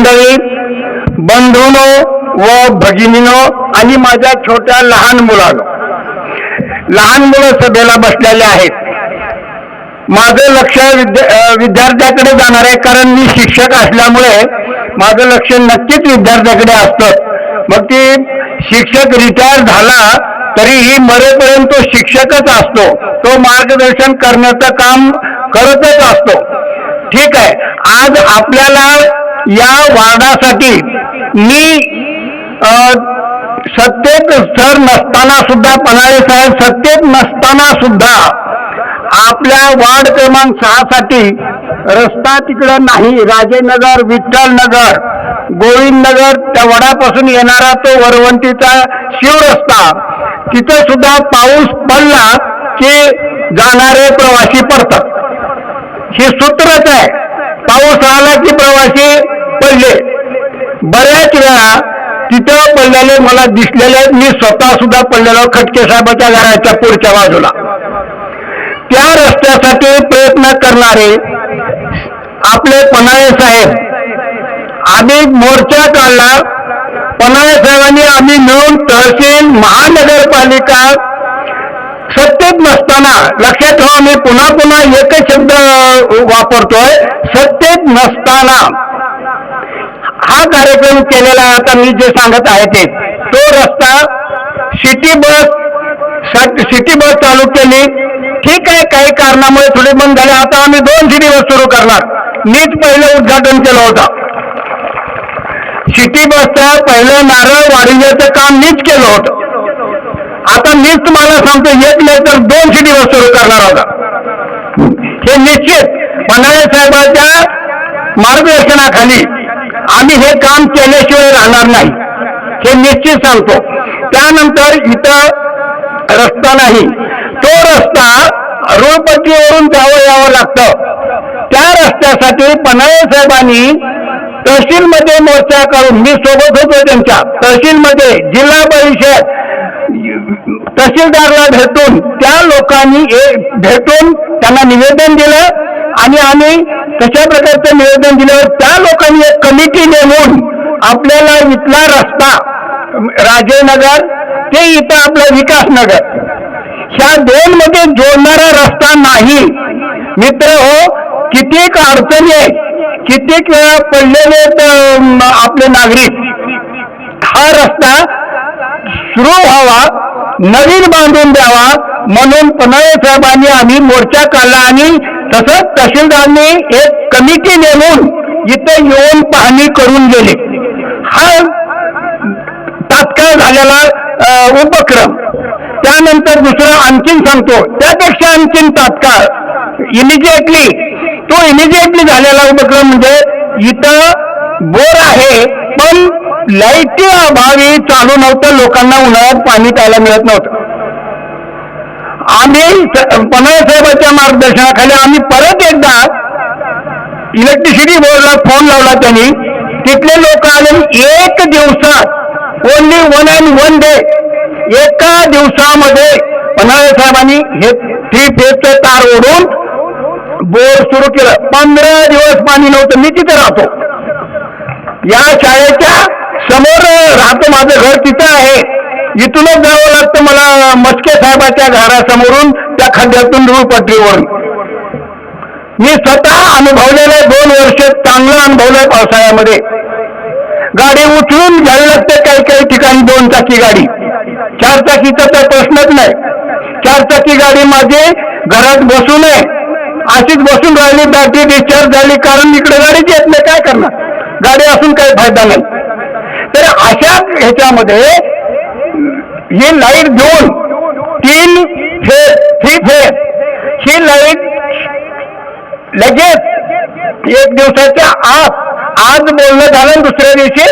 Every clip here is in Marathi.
मंडळी, बंधूंनो व भगिनीनो आणि माझ्या छोट्या लहान मुलांनो, लहान मुलं सभेला बसलेले आहेत. माझं लक्ष विद्यार्थ्याकडे जाणार आहे, कारण मी शिक्षक असल्यामुळे माझं लक्ष नक्कीच विद्यार्थ्याकडे असतं. मग ती शिक्षक रिटायर झाला तरीही मरेपर्यंत तो शिक्षकच असतो, तो मार्गदर्शन करण्याचं काम करतच असतो. ठीक आहे, आज आपल्याला या वार्डासाठी मी सत्तेत सर नसताना सुद्धा, पन्हाळे साहेब सत्तेत नसताना सुद्धा आपल्या वार्ड क्रमांक 6 साठी रस्ता तिकडं नाही, राजेनगर, विठ्ठलनगर, गोविंदनगर त्या वडापासून येणारा तो वरवंटीचा शिवरस्ता, तिथं सुद्धा पाऊस पडला की जाणारे प्रवासी पडतात. हे सूत्रच आहे, पाऊस आला की प्रवासी पडले. बऱ्याच वेळा तिथं पडलेले मला दिसलेले, मी स्वतः सुद्धा पडलेलो खटके साहेबाच्या घराच्या पुढच्या बाजूला. त्या रस्त्यासाठी प्रयत्न करणारे आपले पन्हाळे साहेब, आम्ही मोर्चा काढला. पन्हाळे साहेबांनी आम्ही मिळून तहसील, महानगरपालिका सत्तेत नसताना, लक्षात ठेवा मी पुन्हा पुन्हा एकच शब्द वापरतोय, सत्तेत नसताना हा कार्यक्रम केलेला. आता मी जे सांगत आहे ते, तो रस्ता सिटी बस चालू केली. ठीक आहे, काही कारणामुळे थोडे बंद झाले. आता आम्ही 2 सिटी बस सुरू करणार. मीच पहिलं उद्घाटन केलं होतं सिटी बसचं, पहिलं नारळ वाढविण्याचं काम मीच केलं होतं. आता मीच तुम्हाला सांगतो, एक नाही तर 2 सिटी बस सुरू करणार होता. हे निश्चित पन्हाळे साहेबांच्या मार्गदर्शनाखाली आम्ही हे काम केल्याशिवाय राहणार नाही, हे निश्चित सांगतो. त्यानंतर इथं रस्ता नाही, तो रस्ता रुळपट्टीवरून यावं लागतं. त्या रस्त्यासाठी पन्हाळे साहेबांनी तहसीलमध्ये मोर्चा काढून, मी सोबत होतो त्यांच्या तहसीलमध्ये, जिल्हा परिषद तहसीलदारला भेटून, त्या लोकांनी भेटून त्यांना निवेदन दिलं आणि आम्ही तशा प्रकारचं निवेदन दिल्यावर त्या लोकांनी एक कमिटी नेमून आपल्याला इथला रस्ता राजेनगर ते इथं आपला विकासनगर, ह्या 2 मध्ये जोडणारा रस्ता नाही. मित्र हो, कितीक अडचणी आहे, कितीक वेळा पडलेले आपले नागरिक. हा रस्ता सुरू व्हावा, नवीन बांधून द्यावा म्हणून पन्हाळे साहेबांनी आम्ही मोर्चा काढला आणि तसंच तहसीलदारांनी एक कमिटी नेमून इथं येऊन पाहणी करून गेले. हा तात्काळ झालेला उपक्रम. त्यानंतर दुसरा आणखीन सांगतो, त्यापेक्षा आणखीन तात्काळ इमिजिएटली झालेला उपक्रम म्हणजे इथं बोर आहे पण लाईटी अभावी चालू नव्हतं, लोकांना उन्हाळ्यात पाणी प्यायला मिळत नव्हतं. आम्ही पन्हाळे साहेबांच्या मार्गदर्शनाखाली आम्ही परत एकदा इलेक्ट्रिसिटी बोर्डला फोन लावला. त्यांनी तिथले लोक आले. 1 दिवसात, ओनली 1 and 1 day, एका दिवसामध्ये पन्हाळे साहेबांनी हे 3 फेजचं तार ओढून बोर सुरू केलं. 15 दिवस पाणी नव्हतं. मी तिथे राहतो, या शाळेच्या समोर राहतो, माझं घर तिथं आहे. इथूनच जावं लागतं मला मस्के साहेबाच्या घरासमोरून, त्या खड्ड्यातून रुळपट्टीवरून. मी स्वतः अनुभवलेलं 2 वर्ष चांगलं अनुभवलंय. पावसाळ्यामध्ये गाडी उचलून घ्यावी लागते, काही ठिकाणी 2 चाकी गाडी. 4 चाकीचा तर प्रश्नच नाही. 4 चाकी गाडी माझी घरात बसू नये, अशीच बसून राहिली, बॅटरी डिस्चार्ज झाली, कारण इकडे गाडीच येत नाही. काय करणार, गाडी असून काही फायदा नाही. तर अशा ह्याच्यामध्ये ही लाईट देऊन 3 फेज ही लाईट लगेच 1 दिवसाच्या आत, आज बोलणं झालं, दुसऱ्या दिवशी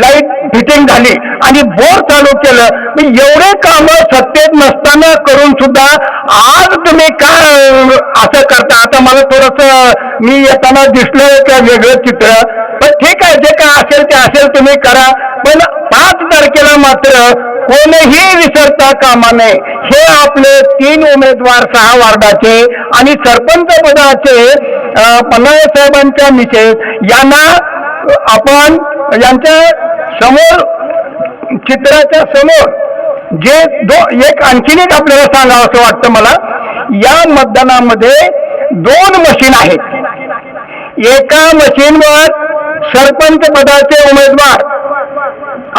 लाईट फिटिंग झाली आणि बोर चालू केलं. एवढे कामं सत्तेत नसताना करून सुद्धा आज तुम्ही काय असं करता. आता मला थोडंसं मी येताना दिसलं का वेगळं चित्र, पण ठीक आहे, जे काय असेल ते असेल, तुम्ही करा. पण 5 तारखेला मतदानाला मात्र कोणीही विसरता कामा नये. हे आपले 3 उमेदवार 6 वार्डाचे आणि सरपंच पदाचे पन्हाळे साहेबांच्या मिसेस यांना आपण यांच्या समोर चित्राच्या समोर जे एक आणखीन एक आपल्याला सांगावं असं वाटतं मला. या मतदानामध्ये 2 मशीन आहेत. एका मशीनवर सरपंच पदाचे उमेदवार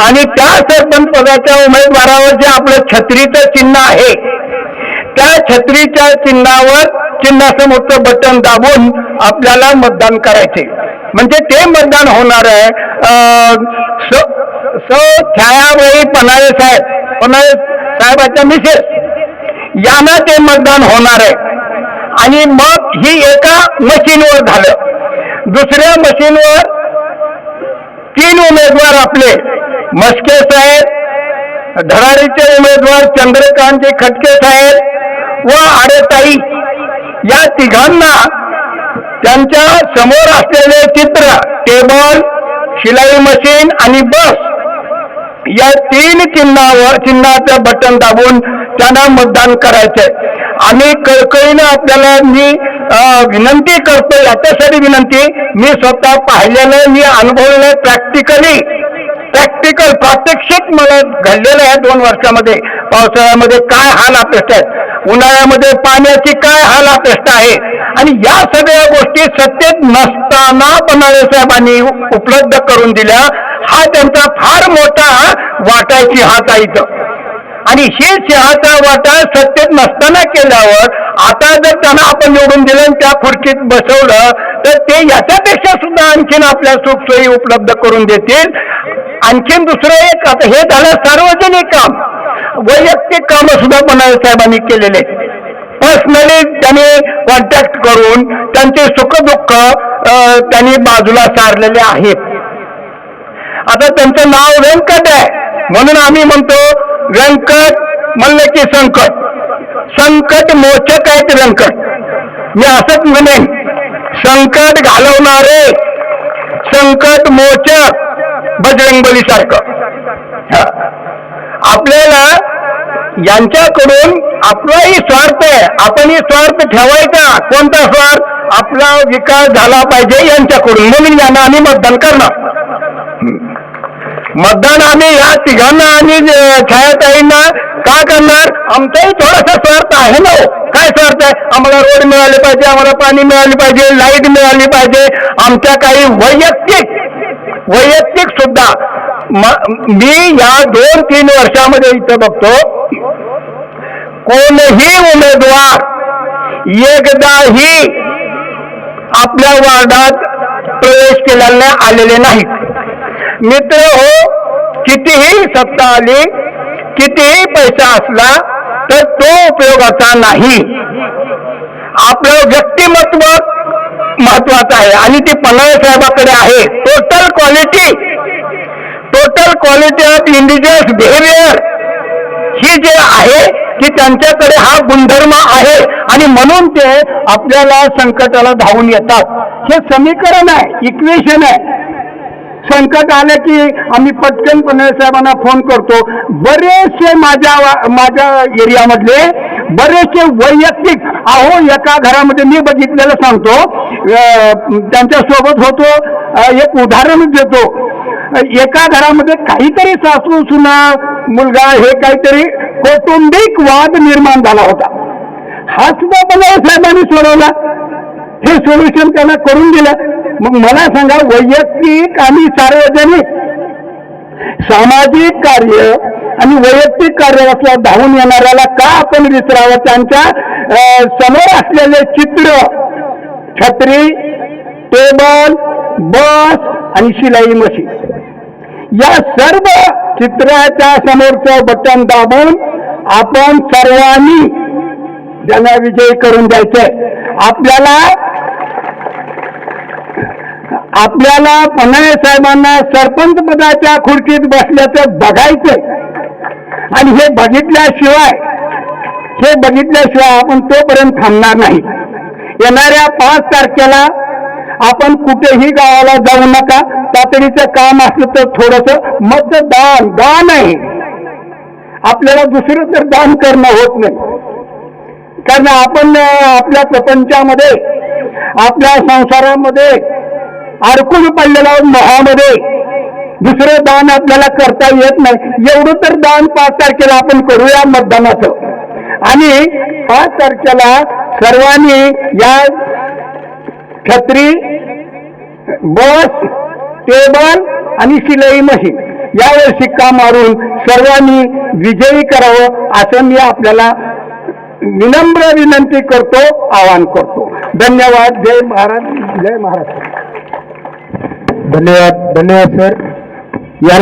आणि त्या सरपंच पदाच्या उमेदवारावर जे आपलं छत्रीचं चिन्ह आहे त्या छत्रीच्या चिन्हासमोरचं बटन दाबून आपल्याला मतदान करायचे. म्हणजे ते मतदान होणार आहे. छायाबाई पन्हाळे साहेबाच्या मिसेस यांना ते मतदान होणार आहे. आणि मग ही एका मशीनवर झालं. दुसऱ्या मशीनवर 3 उमेदवार आपले मस्के साहेब, धडाडीचे उमेदवार चंद्रकांतजी खटके साहेब व आरेताई या तिघांना त्यांच्या समोर असलेले चित्र, टेबल, शिलाई मशीन आणि बस या 3 चिन्हाचं बटन दाबून त्यांना मतदान करायचंय. आम्ही कळकळीनं आपल्याला मी विनंती करतो. याच्यासाठी विनंती, मी स्वतः पाहिलेलं, मी अनुभवलेलं प्रॅक्टिकल प्रात्यक्षिक मला घडलेलं आहे 2 वर्षामध्ये. पावसाळ्यामध्ये काय हाल अपेष्ट आहेत, उन्हाळ्यामध्ये पाण्याची काय हाल अपेष्ट आहे, आणि या सगळ्या गोष्टी सत्तेत नसताना पन्हाळे साहेबांनी उपलब्ध करून दिल्या. हा त्यांचा फार मोठा वाटायची हात आहे इथं. आणि हे सिंहाचा वाटा सत्तेत नसताना केल्यावर आता जर त्यांना आपण निवडून दिलं आणि त्या खुर्चीत बसवलं तर ते याच्यापेक्षा सुद्धा आणखीन आपल्या सुखसोयी उपलब्ध करून देतील. आणखीन दुसरं एक, आता हे झालं सार्वजनिक काम, वैयक्तिक कामं सुद्धा पन्हाळे साहेबांनी केलेले. पर्सनली त्यांनी कॉन्टॅक्ट करून त्यांचे सुखदुःख त्यांनी बाजूला सारलेले आहेत. आता त्यांचं नाव व्यंकट आहे म्हणून आम्ही म्हणतो व्यंकट म्हणलं की संकट मोचक आहेत व्यंकट. मी असंच म्हणेन, संकट घालवणारे, संकट मोचक, बजरंगबली सारखं. आपल्याला यांच्याकडून आपलाही स्वार्थ आहे, आपणही स्वार्थ ठेवायचा. कोणता स्वार्थ? आपला विकास झाला पाहिजे यांच्याकडून, म्हणून यांना आम्ही मतदान करणार. मतदान आम्ही या तिघांना आणि छायाताईंना का करणार? आमचाही थोडासा स्वार्थ आहे ना. काय स्वार्थ आहे? आम्हाला रोड मिळाले पाहिजे, आम्हाला पाणी मिळाले पाहिजे, लाईट मिळाली पाहिजे. आमच्या काही वैयक्तिक सुद्धा मी या 2-3 वर्षामध्ये इथं बघतो, कोणही उमेदवार एकदाही आपल्या वार्डात प्रवेश केलेले आलेले नाहीत. मित्र हो, कितीही सत्ता आली, कितीही पैसा असला तर तो उपयोगाचा नाही. आपलं व्यक्तिमत्व महत्वाचं आहे आणि ती पन्हाळे साहेबाकडे आहे. Total quality of indigenous behaviour ही जे आहे की त्यांच्याकडे हा गुणधर्म आहे आणि म्हणून ते आपल्याला संकटाला धावून येतात. हे समीकरण आहे, इक्वेशन आहे. संकट आलं की आम्ही पटकन पन्हाळे साहेबांना फोन करतो. बरेचसे माझ्या एरियामधले बरेचसे वैयक्तिक, एका घरामध्ये मी बघितलेलं सांगतो, त्यांच्या सोबत होतो, एक उदाहरण देतो. एका घरामध्ये काहीतरी सासू सुना मुलगा हे काहीतरी कौटुंबिक वाद निर्माण झाला होता. हा सुद्धा पन्हाळे साहेबांनी सोडवला. हे सोल्युशन त्यांना करून दिलं. मग मला सांगा, वैयक्तिक आणि सार्वजनिक सामाजिक कार्य आणि वैयक्तिक कार्याला धावून येणाऱ्याला का आपण विसरावं? त्यांच्या समोर असलेले चित्र, छत्री, टेबल, बस आणि शिलाई मशीन या सर्व चित्राच्या समोरचं बटन दाबून आपण सर्वांनी त्यांना विजयी करून द्यायचंय. आपल्याला पन्हाळे साहेबांना सरपंच पदाच्या खुर्चीत बसल्याचं बघायचंय. आणि हे बघितल्याशिवाय आपण तोपर्यंत थांबणार नाही. येणाऱ्या 5 तारखेला आपण कुठेही गावाला जाऊ नका. तातडीचं काम असलं तर थोडंसं दान आहे. आपल्याला दुसरं तर दान करणं होत नाही, कारण आपण आपल्या प्रपंचामध्ये, आपल्या संसारामध्ये अडकून पडलेल्या मोहामध्ये दुसरं दान आपल्याला करता येत नाही. एवढं तर दान 5 तारखेला आपण करूया मतदानाचं. आणि 5 तारखेला सर्वांनी या छत्री, बस, टेबल आणि शिलाई मशीन यावर शिक्का मारून सर्वांनी विजयी करावं, असं मी आपल्याला विनम्र विनंती करतो, आवाहन करतो. धन्यवाद. जय महाराज, जय महाराष्ट्र. धन्यवाद सर.